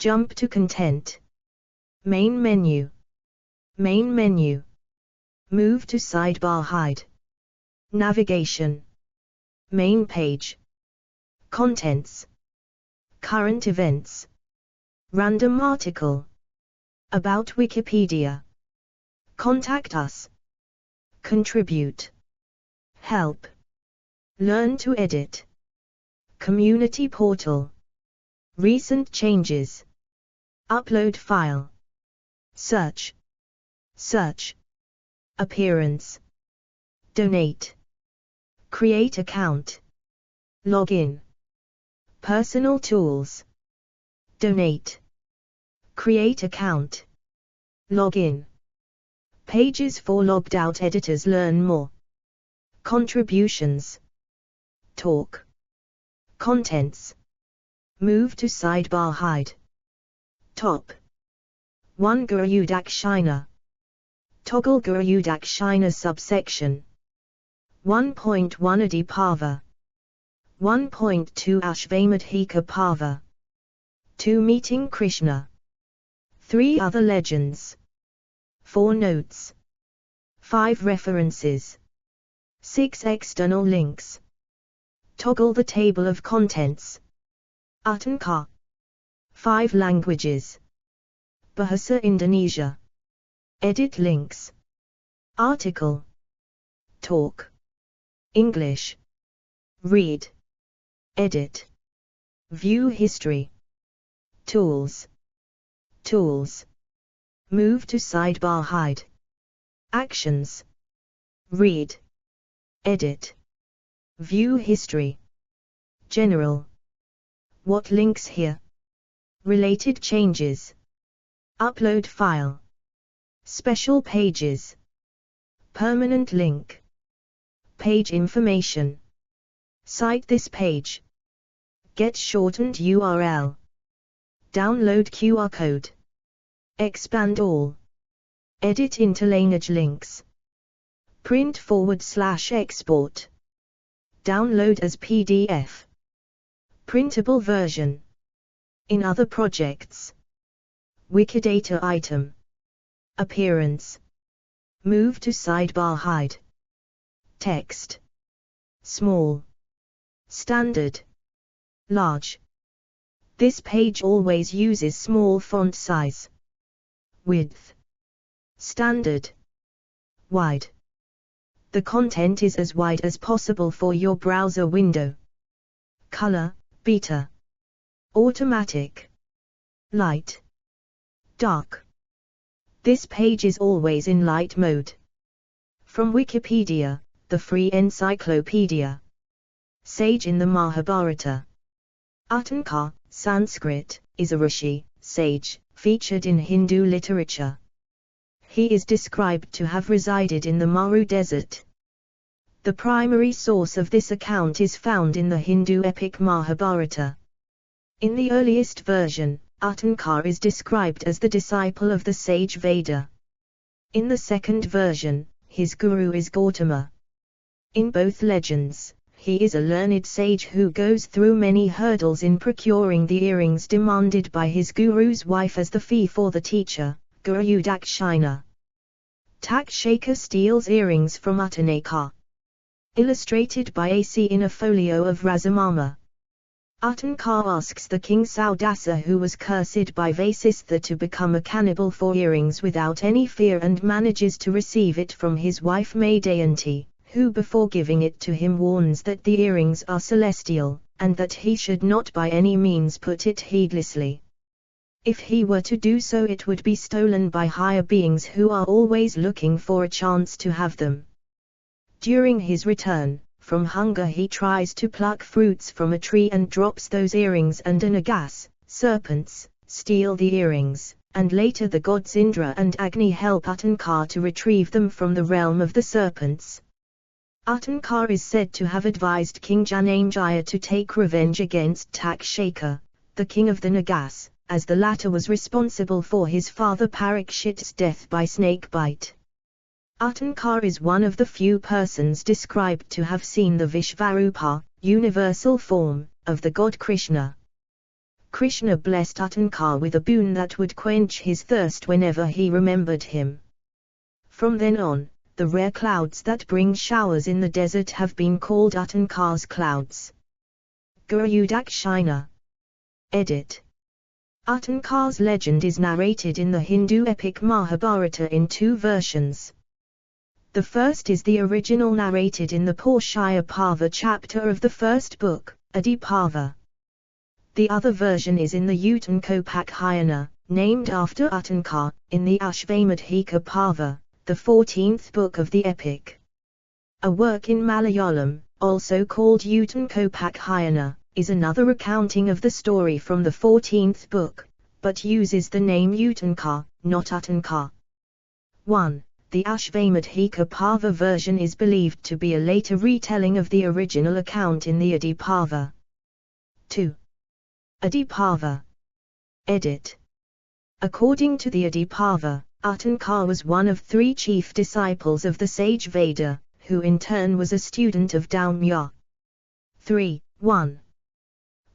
Jump to content. Main menu. Main menu. Move to sidebar hide. Navigation. Main page. Contents. Current events. Random article. About Wikipedia. Contact us. Contribute. Help. Learn to edit. Community portal. Recent changes. Upload file. Search. Search. Appearance. Donate. Create account. Login. Personal tools. Donate. Create account. Login. Pages for logged out editors. Learn more. Contributions. Talk. Contents. Move to sidebar hide. Top. 1 Guru Dakshina. Toggle Guru Dakshina subsection. 1.1 Adi Parva. 1.2 Ashvamadhika Parva. 2 Meeting Krishna. 3 Other legends. 4 Notes. 5 References. 6 External links. Toggle the table of contents. Uttanka. 5 languages. Bahasa Indonesia. Edit links. Article. Talk. English. Read. Edit. View history. Tools. Tools. Move to sidebar hide. Actions. Read. Edit. View history. General. What links here? Related changes. Upload file. Special pages. Permanent link. Page information. Cite this page. Get shortened URL. Download QR code. Expand all. Edit interlineage links. Print /export. Download as PDF. Printable version. In other projects. Wikidata item. Appearance. Move to sidebar hide. Text. Small. Standard. Large. This page always uses small font size. Width. Standard. Wide. The content is as wide as possible for your browser window. Color, beta. Automatic. Light. Dark. This page is always in light mode. From Wikipedia, the free encyclopedia. Sage in the Mahabharata. Uttanka, Sanskrit, is a rishi, sage, featured in Hindu literature. He is described to have resided in the Maru desert. The primary source of this account is found in the Hindu epic Mahabharata. In the earliest version, Uttanka is described as the disciple of the sage Veda. In the second version, his guru is Gautama. In both legends, he is a learned sage who goes through many hurdles in procuring the earrings demanded by his guru's wife as the fee for the teacher, Guru Dakshina. Takshaka steals earrings from Uttanaka. Illustrated by AC in a folio of Rasamama. Uttanka asks the king Saudasa, who was cursed by Vasistha, to become a cannibal for earrings without any fear, and manages to receive it from his wife Maydayanti, who before giving it to him warns that the earrings are celestial, and that he should not by any means put it heedlessly. If he were to do so, it would be stolen by higher beings who are always looking for a chance to have them. During his return from hunger, he tries to pluck fruits from a tree and drops those earrings, and Nagas, serpents, steal the earrings, and later the gods Indra and Agni help Uttanka to retrieve them from the realm of the serpents. Uttanka is said to have advised King Janamejaya to take revenge against Takshaka, the king of the Nagas, as the latter was responsible for his father Parikshit's death by snake bite. Uttanka is one of the few persons described to have seen the Vishvarupa, universal form, of the god Krishna. Krishna blessed Uttanka with a boon that would quench his thirst whenever he remembered him. From then on, the rare clouds that bring showers in the desert have been called Uttanka's clouds. Guru Dakshina. Edit. Uttanka's legend is narrated in the Hindu epic Mahabharata in two versions. The first is the original narrated in the Porshaya Parva chapter of the first book, Adi Parva. The other version is in the Uttanka, named after Uttanka, in the Ashvamadhika Parva, the 14th book of the epic. A work in Malayalam, also called Uttanka, is another recounting of the story from the 14th book, but uses the name Uttanka, not Uttanka. 1. The Ashvamadhika Parva version is believed to be a later retelling of the original account in the Adi Parva. 2. Adi Parva. Edit. According to the Adi Parva, Uttanka was one of 3 chief disciples of the sage Veda, who in turn was a student of Daumya. 3. 1.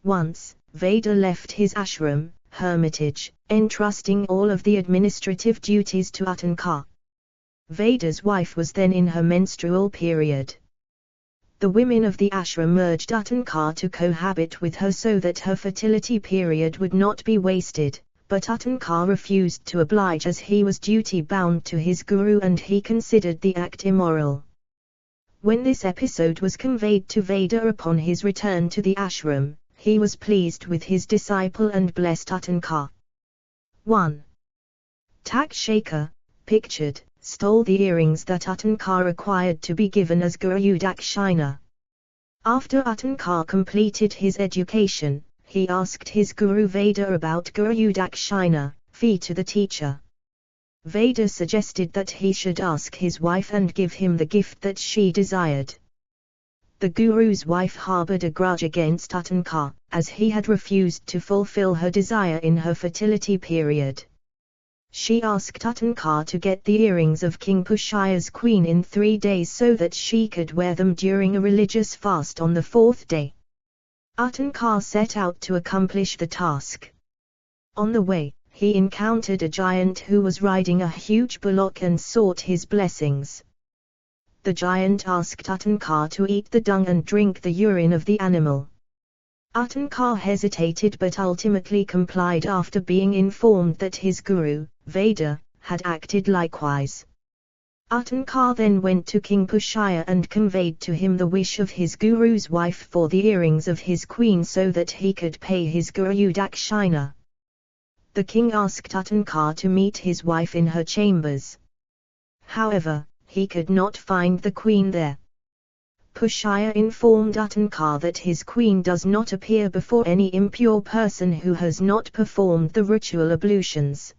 Once, Veda left his ashram, hermitage, entrusting all of the administrative duties to Uttanka. Veda's wife was then in her menstrual period. The women of the ashram urged Uttanka to cohabit with her so that her fertility period would not be wasted, but Uttanka refused to oblige as he was duty-bound to his guru and he considered the act immoral. When this episode was conveyed to Veda upon his return to the ashram, he was pleased with his disciple and blessed Uttanka. 1. Takshaka, pictured, stole the earrings that Uttanka required to be given as Guru Dakshina. After Uttanka completed his education, he asked his guru Veda about Guru Dakshina, fee to the teacher. Veda suggested that he should ask his wife and give him the gift that she desired. The guru's wife harbored a grudge against Uttanka, as he had refused to fulfill her desire in her fertility period. She asked Uttanka to get the earrings of King Pushaya's queen in 3 days so that she could wear them during a religious fast on the 4th day. Uttanka set out to accomplish the task. On the way, he encountered a giant who was riding a huge bullock and sought his blessings. The giant asked Uttanka to eat the dung and drink the urine of the animal. Uttanka hesitated but ultimately complied after being informed that his guru, Veda, had acted likewise. Uttanka then went to King Pushaya and conveyed to him the wish of his guru's wife for the earrings of his queen so that he could pay his guru Dakshina. The king asked Uttanka to meet his wife in her chambers. However, he could not find the queen there. Pushaya informed Uttanka that his queen does not appear before any impure person who has not performed the ritual ablutions.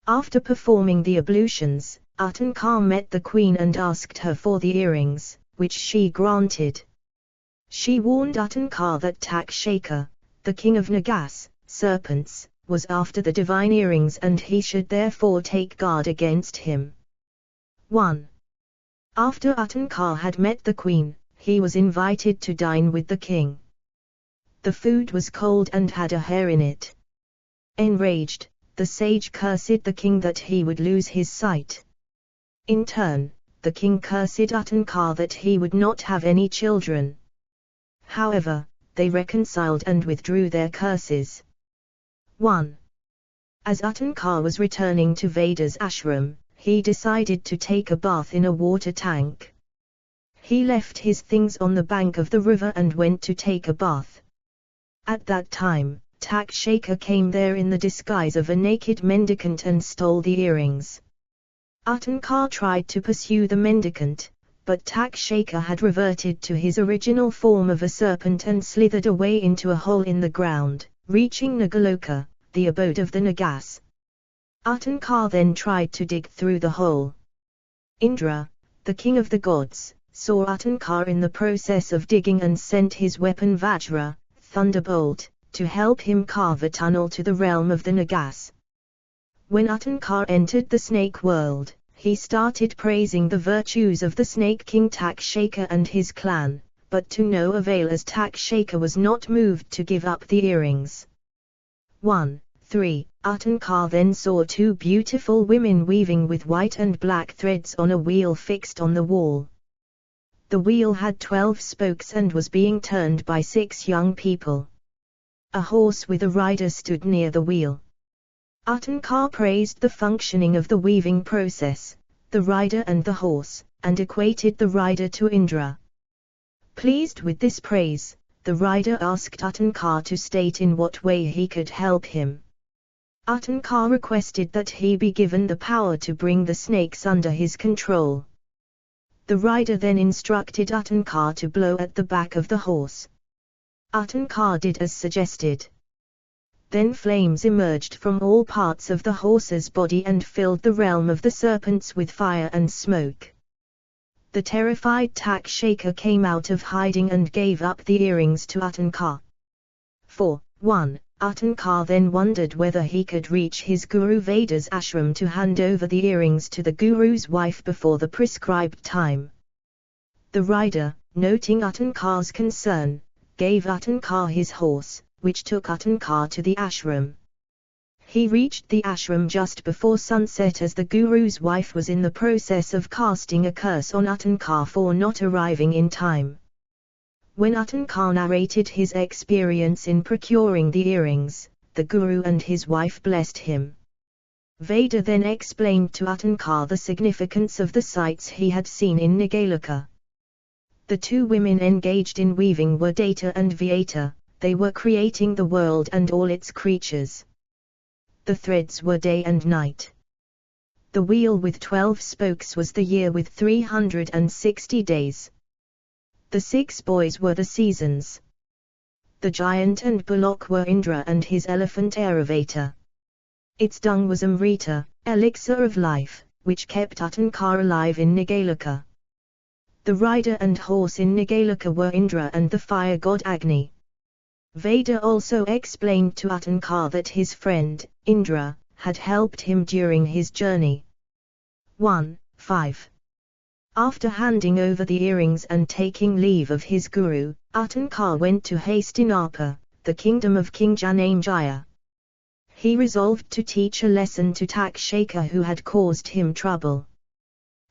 After performing the ablutions, Uttanka met the queen and asked her for the earrings, which she granted. She warned Uttanka that Takshaka, the king of Nagas, serpents, was after the divine earrings and he should therefore take guard against him. 1. After Uttanka had met the queen, he was invited to dine with the king. The food was cold and had a hair in it. Enraged, the sage cursed the king that he would lose his sight. In turn, the king cursed Uttanka that he would not have any children. However, they reconciled and withdrew their curses. 1. As Uttanka was returning to Veda's ashram, he decided to take a bath in a water tank. He left his things on the bank of the river and went to take a bath. At that time, Takshaka came there in the disguise of a naked mendicant and stole the earrings. Uttanka tried to pursue the mendicant, but Takshaka had reverted to his original form of a serpent and slithered away into a hole in the ground, reaching Nagaloka, the abode of the Nagas. Uttanka then tried to dig through the hole. Indra, the king of the gods, saw Uttanka in the process of digging and sent his weapon Vajra, thunderbolt, to help him carve a tunnel to the realm of the Nagas. When Uttanka entered the snake world, he started praising the virtues of the snake king Takshaka and his clan, but to no avail as Takshaka was not moved to give up the earrings. 1, 3. Uttanka then saw two beautiful women weaving with white and black threads on a wheel fixed on the wall. The wheel had 12 spokes and was being turned by 6 young people. A horse with a rider stood near the wheel. Uttanka praised the functioning of the weaving process, the rider and the horse, and equated the rider to Indra. Pleased with this praise, the rider asked Uttanka to state in what way he could help him. Uttanka requested that he be given the power to bring the snakes under his control. The rider then instructed Uttanka to blow at the back of the horse. Uttanka did as suggested. Then flames emerged from all parts of the horse's body and filled the realm of the serpents with fire and smoke. The terrified Takshaka came out of hiding and gave up the earrings to Uttanka. 4. 1. Uttanka then wondered whether he could reach his Guru Veda's ashram to hand over the earrings to the Guru's wife before the prescribed time. The rider, noting Uttanka's concern, gave Uttanka his horse, which took Uttanka to the ashram. He reached the ashram just before sunset as the Guru's wife was in the process of casting a curse on Uttanka for not arriving in time. When Uttanka narrated his experience in procuring the earrings, the Guru and his wife blessed him. Veda then explained to Uttanka the significance of the sights he had seen in Nigaloka. The two women engaged in weaving were Data and Vyeta. They were creating the world and all its creatures. The threads were day and night. The wheel with 12 spokes was the year with 360 days. The 6 boys were the seasons. The giant and bullock were Indra and his elephant Airavata. Its dung was Amrita, elixir of life, which kept Uttanka alive in Nigaloka. The rider and horse in Nigaloka were Indra and the fire god Agni. Veda also explained to Uttanka that his friend, Indra, had helped him during his journey. 1, 5. After handing over the earrings and taking leave of his guru, Uttanka went to Hastinapa, the kingdom of King Janamejaya. He resolved to teach a lesson to Takshaka who had caused him trouble.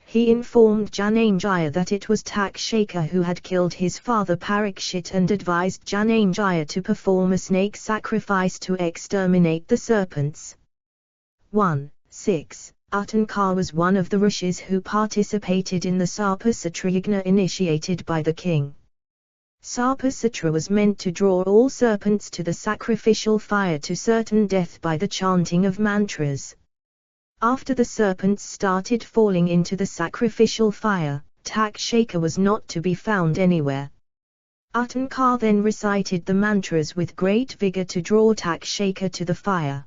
He informed Janamejaya that it was Takshaka who had killed his father Parikshit and advised Janamejaya to perform a snake sacrifice to exterminate the serpents. 1, 6. Uttanka was one of the rishis who participated in the Sarpasatra Yajna initiated by the king. Sarpasatra was meant to draw all serpents to the sacrificial fire to certain death by the chanting of mantras. After the serpents started falling into the sacrificial fire, Takshaka was not to be found anywhere. Uttanka then recited the mantras with great vigor to draw Takshaka to the fire.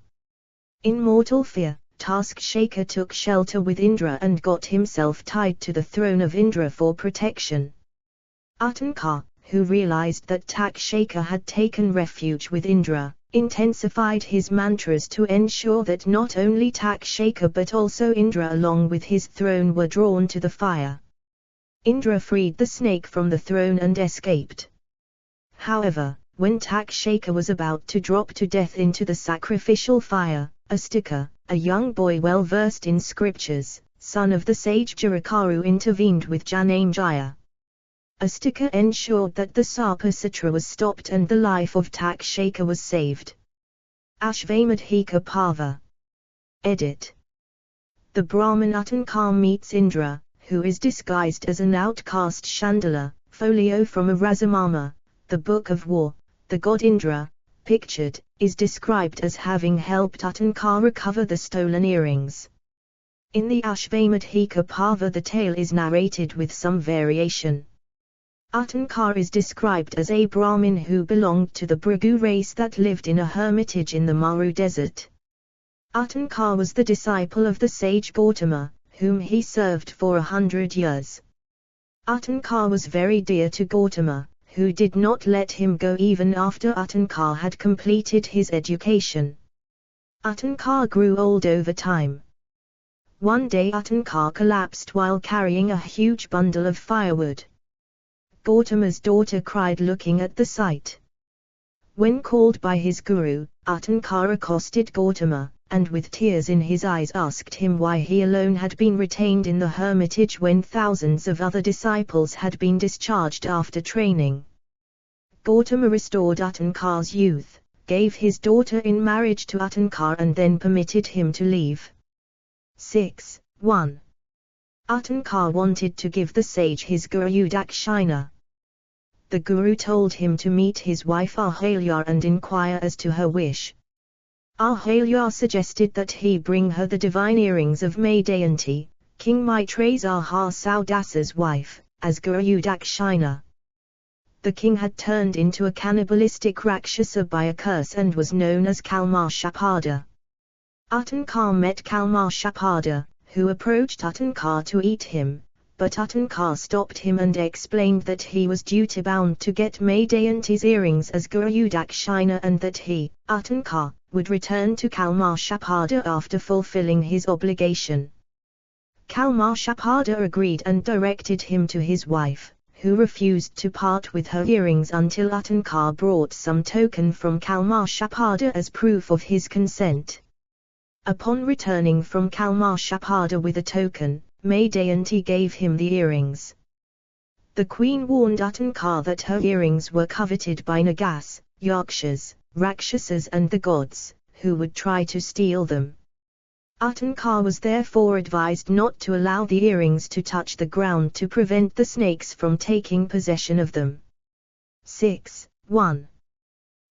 In mortal fear, Takshaka took shelter with Indra and got himself tied to the throne of Indra for protection. Uttanka, who realized that Takshaka had taken refuge with Indra, intensified his mantras to ensure that not only Takshaka but also Indra along with his throne were drawn to the fire. Indra freed the snake from the throne and escaped. However, when Takshaka was about to drop to death into the sacrificial fire, Astika, a young boy well versed in scriptures, son of the sage Jarakaru, intervened with Janamejaya. Astika ensured that the Sarpasatra was stopped and the life of Takshaka was saved. Ashvamadhika Parva. Edit. The Brahmin Uttanka meets Indra, who is disguised as an outcast Chandala. Folio from a Razamama, the Book of War. The god Indra, pictured, is described as having helped Uttanka recover the stolen earrings. In the Ashvamadhika Parva the tale is narrated with some variation. Uttanka is described as a Brahmin who belonged to the Bhrigu race that lived in a hermitage in the Maru desert. Uttanka was the disciple of the sage Gautama, whom he served for 100 years. Uttanka was very dear to Gautama, who did not let him go even after Uttanka had completed his education. Uttanka grew old over time. One day Uttanka collapsed while carrying a huge bundle of firewood. Gautama's daughter cried looking at the sight. When called by his guru, Uttanka accosted Gautama, and with tears in his eyes asked him why he alone had been retained in the hermitage when thousands of other disciples had been discharged after training. Gautama restored Uttanka's youth, gave his daughter in marriage to Uttanka and then permitted him to leave. 6. 1. Uttanka wanted to give the sage his guru Dakshina. The guru told him to meet his wife Ahalya and inquire as to her wish. Ahalya suggested that he bring her the divine earrings of Maydayanti, King Maitreya's Saudasa's wife, as guru Dakshina. The king had turned into a cannibalistic Rakshasa by a curse and was known as Kalmashapada. Uttanka met Kalmashapada, who approached Uttanka to eat him, but Uttanka stopped him and explained that he was duty-bound to get Maydayanti's earrings as Guru Dakshina and that he, Uttanka, would return to Kalmashapada after fulfilling his obligation. Kalmashapada agreed and directed him to his wife, who refused to part with her earrings until Uttanka brought some token from Kalmashapada as proof of his consent. Upon returning from Kalmashapada with a token, Maydayanti gave him the earrings. The queen warned Uttanka that her earrings were coveted by Nagas, Yakshas, Rakshasas and the gods, who would try to steal them. Uttanka was therefore advised not to allow the earrings to touch the ground to prevent the snakes from taking possession of them. 6. 1.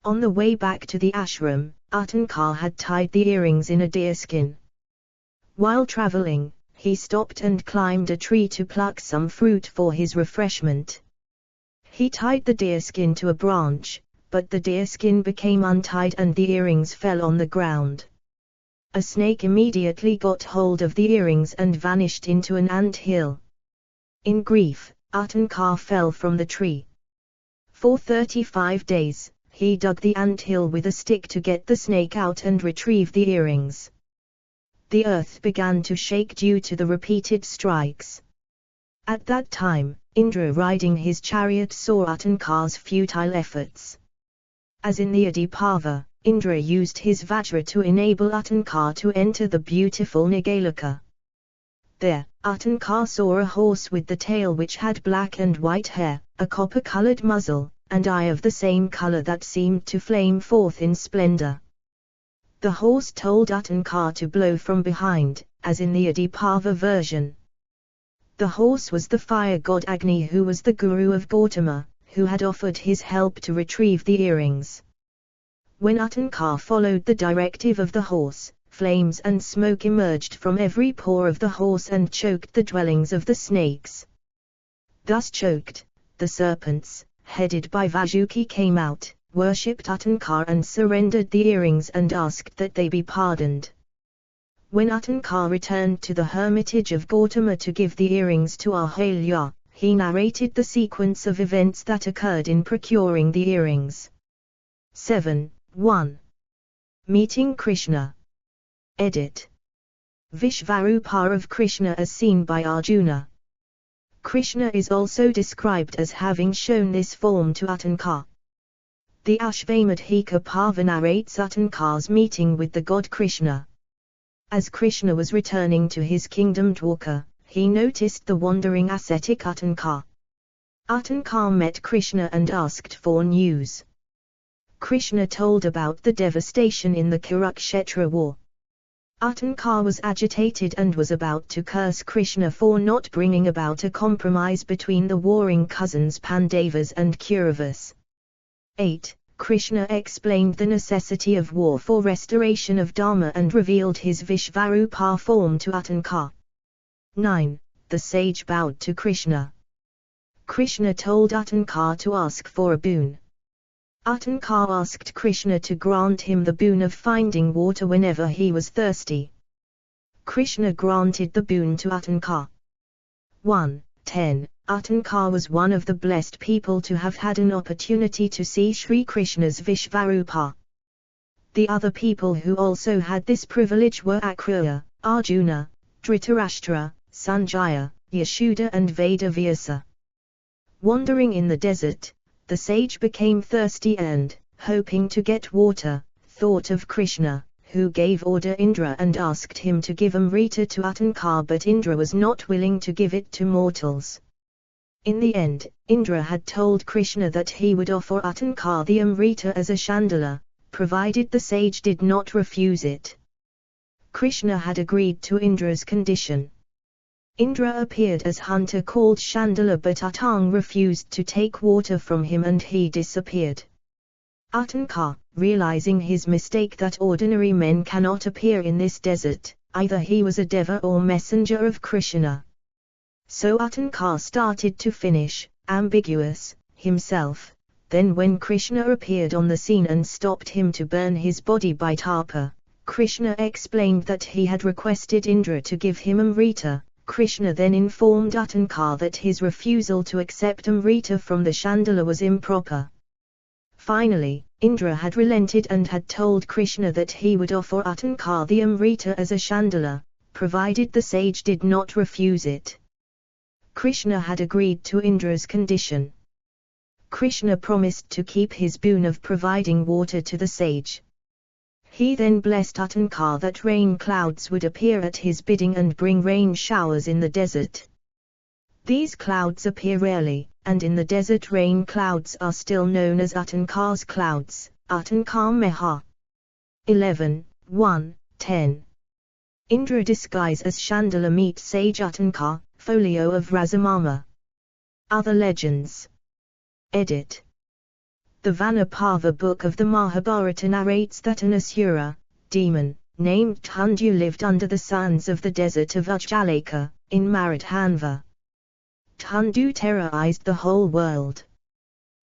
On the way back to the ashram, Uttanka had tied the earrings in a deerskin. While traveling, he stopped and climbed a tree to pluck some fruit for his refreshment. He tied the deerskin to a branch, but the deerskin became untied and the earrings fell on the ground. A snake immediately got hold of the earrings and vanished into an ant hill. In grief, Uttanka fell from the tree. For 35 days, he dug the ant hill with a stick to get the snake out and retrieve the earrings. The earth began to shake due to the repeated strikes. At that time, Indra riding his chariot saw Uttanka's futile efforts. As in the Adipava, Indra used his Vajra to enable Uttanka to enter the beautiful Nigalika. There, Uttanka saw a horse with the tail which had black and white hair, a copper-colored muzzle, and eye of the same color that seemed to flame forth in splendor. The horse told Uttanka to blow from behind, as in the Adipava version. The horse was the fire god Agni, who was the guru of Gautama, who had offered his help to retrieve the earrings. When Uttanka followed the directive of the horse, flames and smoke emerged from every pore of the horse and choked the dwellings of the snakes. Thus choked, the serpents, headed by Vajuki, came out, worshipped Uttanka and surrendered the earrings and asked that they be pardoned. When Uttanka returned to the hermitage of Gautama to give the earrings to Ahalya, he narrated the sequence of events that occurred in procuring the earrings. 7. 1. Meeting Krishna. Edit. Vishvarupa of Krishna as seen by Arjuna. Krishna is also described as having shown this form to Uttanka. The Ashvamadhika Parva narrates Uttanka's meeting with the god Krishna. As Krishna was returning to his kingdom Dwarka, he noticed the wandering ascetic Uttanka. Uttanka met Krishna and asked for news. Krishna told about the devastation in the Kurukshetra war. Uttanka was agitated and was about to curse Krishna for not bringing about a compromise between the warring cousins Pandavas and Kauravas. 8. Krishna explained the necessity of war for restoration of Dharma and revealed his Vishvarupa form to Uttanka. 9. The sage bowed to Krishna. Krishna told Uttanka to ask for a boon. Uttanka asked Krishna to grant him the boon of finding water whenever he was thirsty. Krishna granted the boon to Uttanka. 1. 10. Uttanka was one of the blessed people to have had an opportunity to see Sri Krishna's Vishvarupa. The other people who also had this privilege were Akrura, Arjuna, Dhritarashtra, Sanjaya, Yashoda and Vedavyasa. Wandering in the desert, the sage became thirsty and, hoping to get water, thought of Krishna, who gave order Indra and asked him to give Amrita to Uttanka, but Indra was not willing to give it to mortals. In the end, Indra had told Krishna that he would offer Uttanka the Amrita as a chandala, provided the sage did not refuse it. Krishna had agreed to Indra's condition. Indra appeared as hunter called Chandala, but Uttanka refused to take water from him and he disappeared. Uttanka, realizing his mistake that ordinary men cannot appear in this desert, either he was a deva or messenger of Krishna. So Uttanka started to finish, ambiguous, himself. Then when Krishna appeared on the scene and stopped him to burn his body by tapa, Krishna explained that he had requested Indra to give him Amrita. Krishna then informed Uttanka that his refusal to accept Amrita from the chandala was improper. Finally, Indra had relented and had told Krishna that he would offer Uttanka the Amrita as a chandala, provided the sage did not refuse it. Krishna had agreed to Indra's condition. Krishna promised to keep his boon of providing water to the sage. He then blessed Uttanka that rain clouds would appear at his bidding and bring rain showers in the desert. These clouds appear rarely, and in the desert rain clouds are still known as Uttanka's clouds, Uttanka Meha. 11:1-10. Indra disguise as Chandala meets sage Uttanka, folio of Rasamama. Other legends. Edit. The Vanapava book of the Mahabharata narrates that an asura, demon, named Tundu lived under the sands of the desert of Ujjalaka, in Maradhanva. Tundu terrorized the whole world.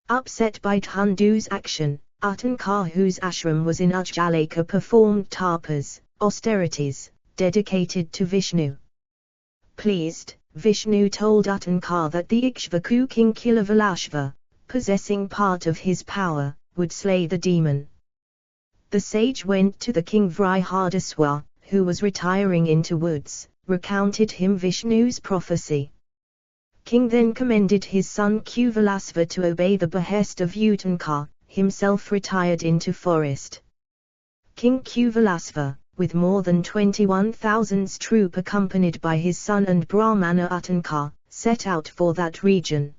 Upset by Tundu's action, Uttanka, whose ashram was in Ujjalaka, performed tapas, austerities, dedicated to Vishnu. Pleased, Vishnu told Uttanka that the Ikshvaku king Kilavalashva, possessing part of his power, would slay the demon. The sage went to the king Vrihadaswa, who was retiring into woods, recounted him Vishnu's prophecy. King then commended his son Kuvalasva to obey the behest of Uttanka, himself retired into forest. King Kuvalasva, with more than 21,000 troops accompanied by his son and Brahmana Uttanka, set out for that region.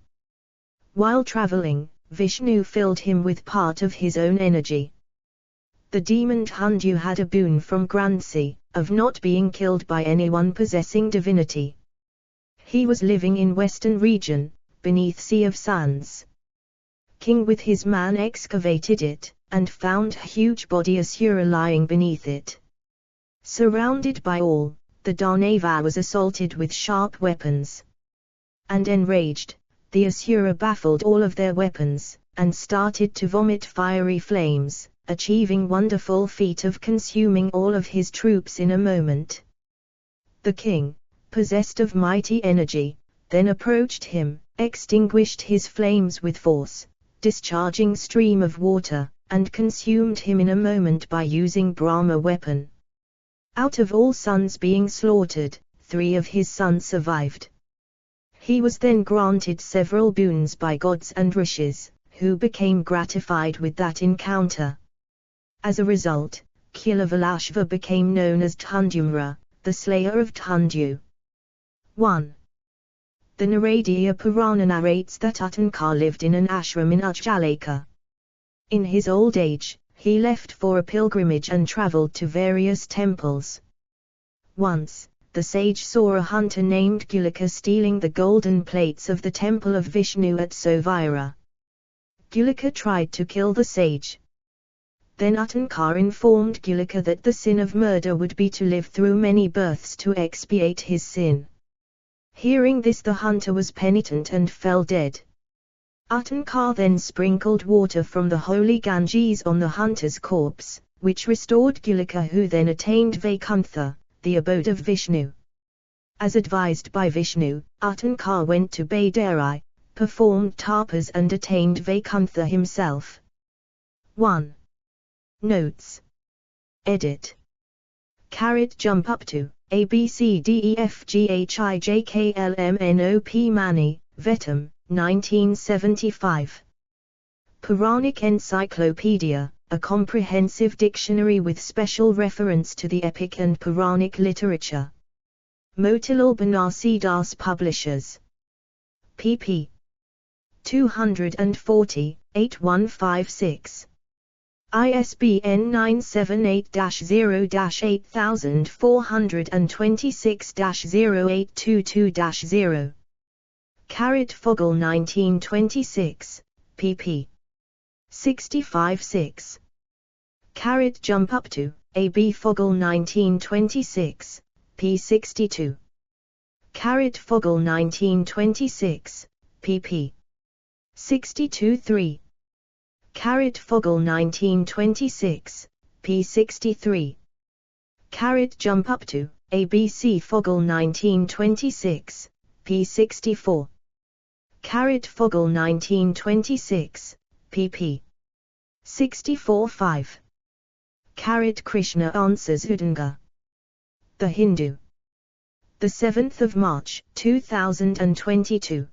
While traveling, Vishnu filled him with part of his own energy. The demon Tundu had a boon from Grandsi, of not being killed by anyone possessing divinity. He was living in western region, beneath sea of sands. King with his man excavated it, and found huge body asura lying beneath it. Surrounded by all, the Danava was assaulted with sharp weapons. And enraged, the asura baffled all of their weapons, and started to vomit fiery flames, achieving wonderful feat of consuming all of his troops in a moment. The king, possessed of mighty energy, then approached him, extinguished his flames with force, discharging stream of water, and consumed him in a moment by using Brahma weapon. Out of all sons being slaughtered, 3 of his sons survived. He was then granted several boons by gods and rishis, who became gratified with that encounter. As a result, Kilavalashva became known as Tundumra, the slayer of Tundu. 1. The Naradiya Purana narrates that Uttanka lived in an ashram in Ujjalaka. In his old age, he left for a pilgrimage and travelled to various temples. Once, the sage saw a hunter named Gulika stealing the golden plates of the temple of Vishnu at Sovira. Gulika tried to kill the sage. Then Uttanka informed Gulika that the sin of murder would be to live through many births to expiate his sin. Hearing this, the hunter was penitent and fell dead. Uttanka then sprinkled water from the holy Ganges on the hunter's corpse, which restored Gulika, who then attained Vaikuntha, the abode of Vishnu. As advised by Vishnu, Uttanka went to Baidarai, performed tapas and attained Vaikuntha himself. 1. Notes. Edit. Jump up to A B C D E F G H I J K L M N O P Mani, Vetam, 1975. Puranic Encyclopedia, a comprehensive dictionary with special reference to the epic and Puranic literature. Motilal Banarsidas Publishers. pp. 240, 8156. ISBN 978-0-8426-0822-0. Fogel 1926, pp. 65-6. Jump up to, A.B. Fogel 1926, p. 62. Fogel 1926, pp. 62-3. Fogel 1926, p. 63. Jump up to, ABC Fogel 1926, p. 64. Fogel 1926, pp. 64-5. Krishna answers Uttanka. The Hindu. 7 March, 2022.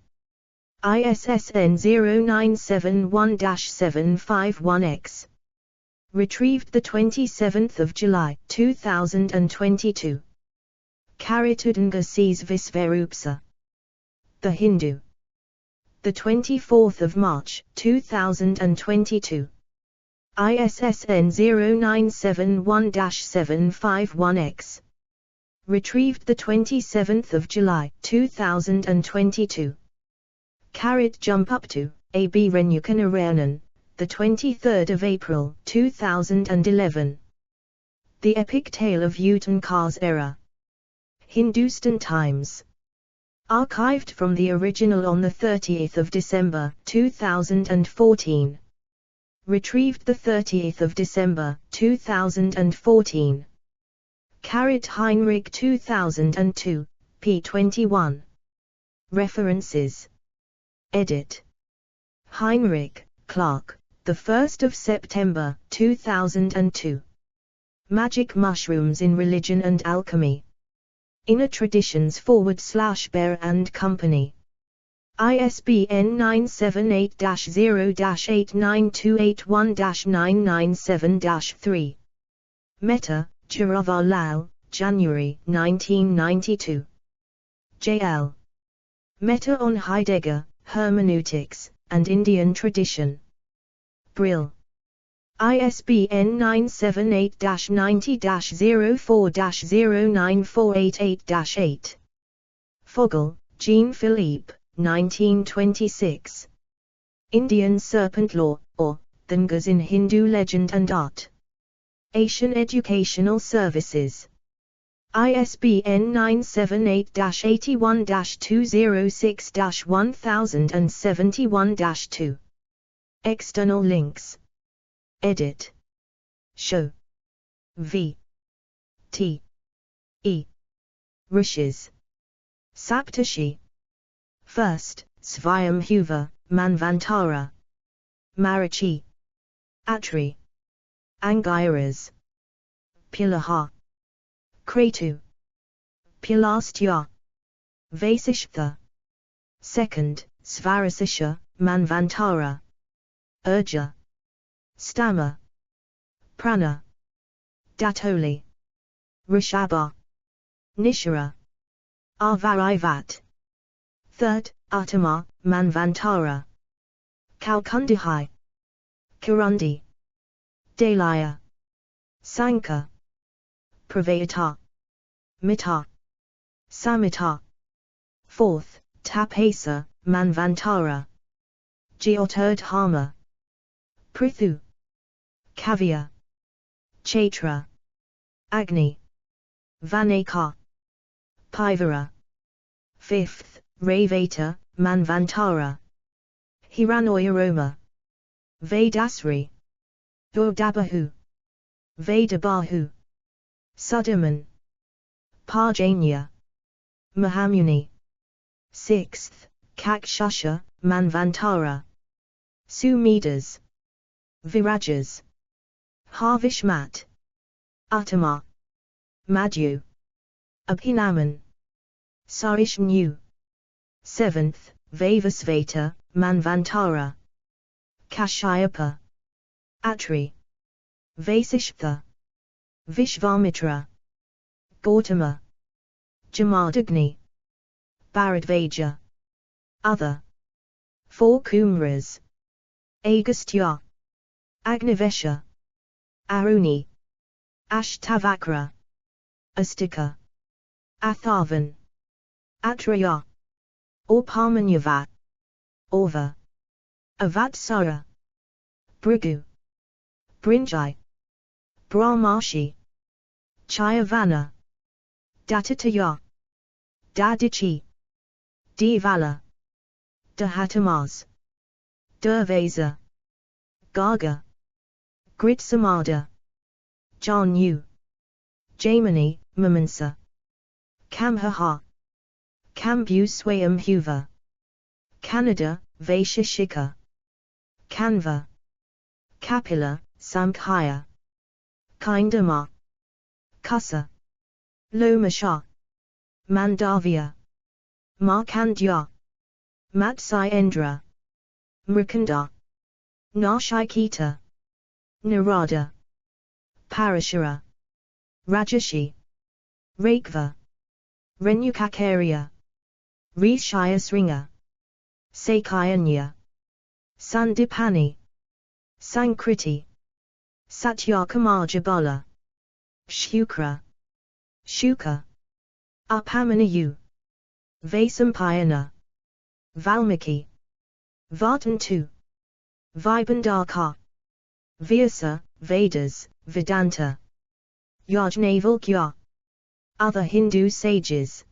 ISSN 0971-751X. Retrieved 27 July, 2022. Uttanka sees Visvarupsa. The Hindu. 24 March, 2022. ISSN 0971-751X. Retrieved 27 July, 2022. Jump up to, A.B. Renukanarayanan, 23 April, 2011. The Epic Tale of Uttanka's Era. Hindustan Times. Archived from the original on 30 December, 2014. Retrieved 30 December, 2014. Heinrich 2002, p. 21. References. Edit. Heinrich, Clark, 1 September, 2002. Magic Mushrooms in Religion and Alchemy. Inner Traditions /Bear and Company. ISBN 978-0-89281-997-3. Mehta, Jawaharlal, January 1992. J.L. Mehta on Heidegger, Hermeneutics, and Indian Tradition. Brill. ISBN 978-90-04-094888-8. Fogel, Jean-Philippe, 1926. Indian Serpent Law, or Dangas in Hindu Legend and Art. Asian Educational Services. ISBN 978-81-206-1071-2. External links. Edit. Show. V. T. E. Rishis. Saptashi. First, Svayambhuva, Manvantara. Marichi. Atri. Angiras. Pilaha. Kratu. Pilastya. Vasishtha. Second, Svarasisha, Manvantara. Urja. Stama. Prana. Datoli. Rishabha. Nishara. Avarivat. Third, Uttama, Manvantara. Kalkundahai. Kirundi. Dalaya. Sanka. Pravayata. Mita. Samita. Fourth, Tapasa, Manvantara. Jyotirdhama. Prithu. Kavya. Chaitra. Agni. Vaneka. Pivara. Fifth, Ravata, Manvantara. Hiranoyaroma. Vedasri. Durdabahu. Vedabahu. Sudaman. Parjanya. Mahamuni. Sixth, Kakshasha, Manvantara. Sumedas. Virajas. Harvishmat. Uttama. Madhu. Abhinaman. Sarishnu. Seventh, Vavasvata, Manvantara. Kashyapa. Atri. Vasishtha, Vishvamitra, Gautama, Jamadagni, Bharadvaja. Other. 4 Kumras. Agastya, Agnivesha, Aruni, Ashtavakra, Astika, Atharvan, Atraya, Orpamanyava, Orva, Avatsara, Bhrigu, Brinjai, Brahmashi, Chayavana, Datataya, Dadichi, Devala, Dahatamas, Durvasa, Garga, Gritsamada, Janu, Jamani, Mamansa, Kamhaha, Kambu Swayambhuva, Kannada, Vaisheshika, Kanva, Kapila, Samkhya, Kindama, Kusa, Lomasha, Mandavya, Markandya, Matsayendra, Mrikanda, Nashiketa, Narada, Parashara, Rajashi, Rakva, Renukakarya, Rishayasringa, Sakayanya, Sandipani, Sankriti, Satyakamajabala, Shukra, Shuka, Upamanayu, Vasampayana, Valmiki, Vartantu, Vibandaka, Vyasa, Vedas, Vedanta, Yajnavalkya. Other Hindu sages.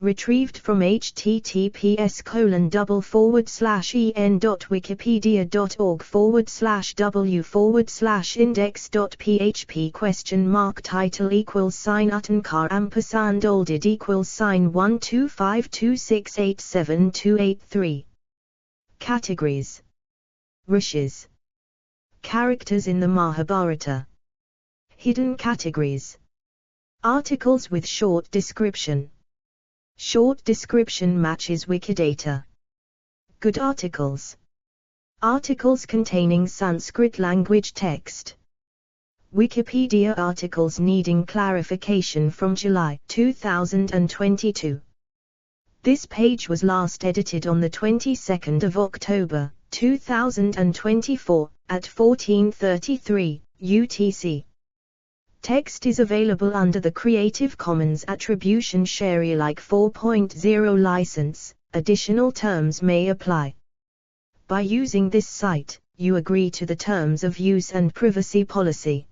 Retrieved from https://en.wikipedia.org/w/index.php title =Uttanka olded =1252687283283 Categories. Rishis. Characters in the Mahabharata. Hidden categories. Articles with short description. Short description matches Wikidata. Good articles. Articles containing Sanskrit language text. Wikipedia articles needing clarification from July 2022. This page was last edited on the 22nd of October 2024 at 14:33 UTC. Text is available under the Creative Commons Attribution Share Alike 4.0 license. Additional terms may apply. By using this site, you agree to the terms of use and privacy policy.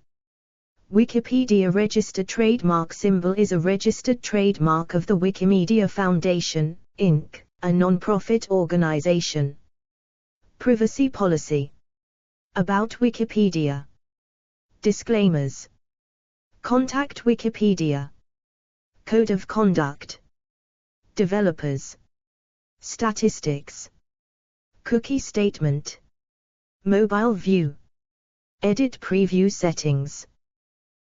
Wikipedia registered trademark symbol is a registered trademark of the Wikimedia Foundation, Inc., a non-profit organization. Privacy policy. About Wikipedia. Disclaimers. Contact Wikipedia. Code of conduct. Developers. Statistics. Cookie statement. Mobile view. Edit preview settings.